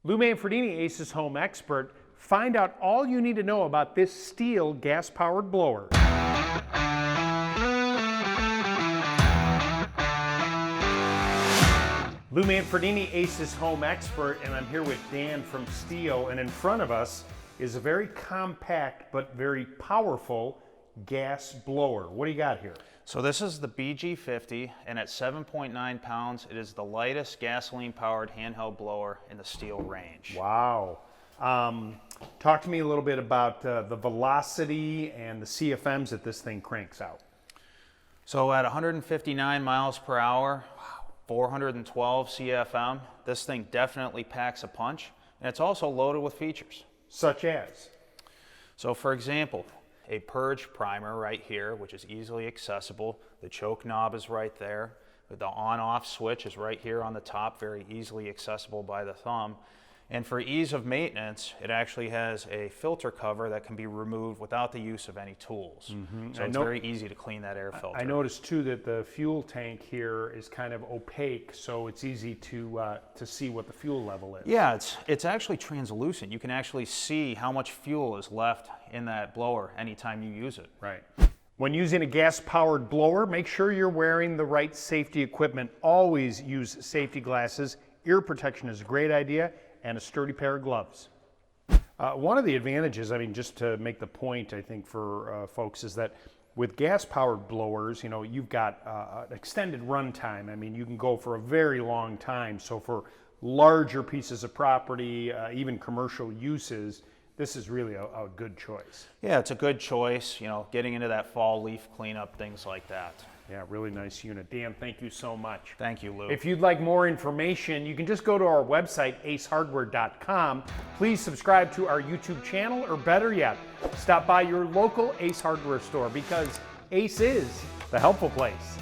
Lou Manfredini, Ace's home expert. Find out all you need to know about this Stihl gas-powered blower. Lou Manfredini, Ace's home expert, and I'm here with Dan from Stihl, and in front of us is a very compact but very powerful gas blower. What do you got here? So this is the BG50, and at 7.9 pounds, it is the lightest gasoline-powered handheld blower in the Stihl range. Wow. Talk to me a little bit about the velocity and the CFMs that this thing cranks out. So at 159 miles per hour, 412 CFM, this thing definitely packs a punch, and it's also loaded with features. Such as? So for example, a purge primer right here, which is easily accessible. The choke knob is right there. The on-off switch is right here on the top, very easily accessible by the thumb. And for ease of maintenance, it actually has a filter cover that can be removed without the use of any tools. So it's very easy to clean that air filter. I noticed too that the fuel tank here is kind of opaque, so it's easy to see what the fuel level is. Yeah, it's actually translucent. You can actually see how much fuel is left in that blower anytime you use it. Right. When using a gas-powered blower, make sure you're wearing the right safety equipment. Always use safety glasses. Ear protection is a great idea, and a sturdy pair of gloves. One of the advantages, I mean, just to make the point, I think, for folks, is that with gas-powered blowers, you know, you've got an extended run time. I mean, you can go for a very long time. So for larger pieces of property, even commercial uses, this is really a good choice. Yeah, it's a good choice, you know, getting into that fall leaf cleanup, things like that. Yeah, really nice unit. Dan, thank you so much. Thank you, Lou. If you'd like more information, you can just go to our website, acehardware.com. Please subscribe to our YouTube channel, or better yet, stop by your local Ace Hardware store, because Ace is the helpful place.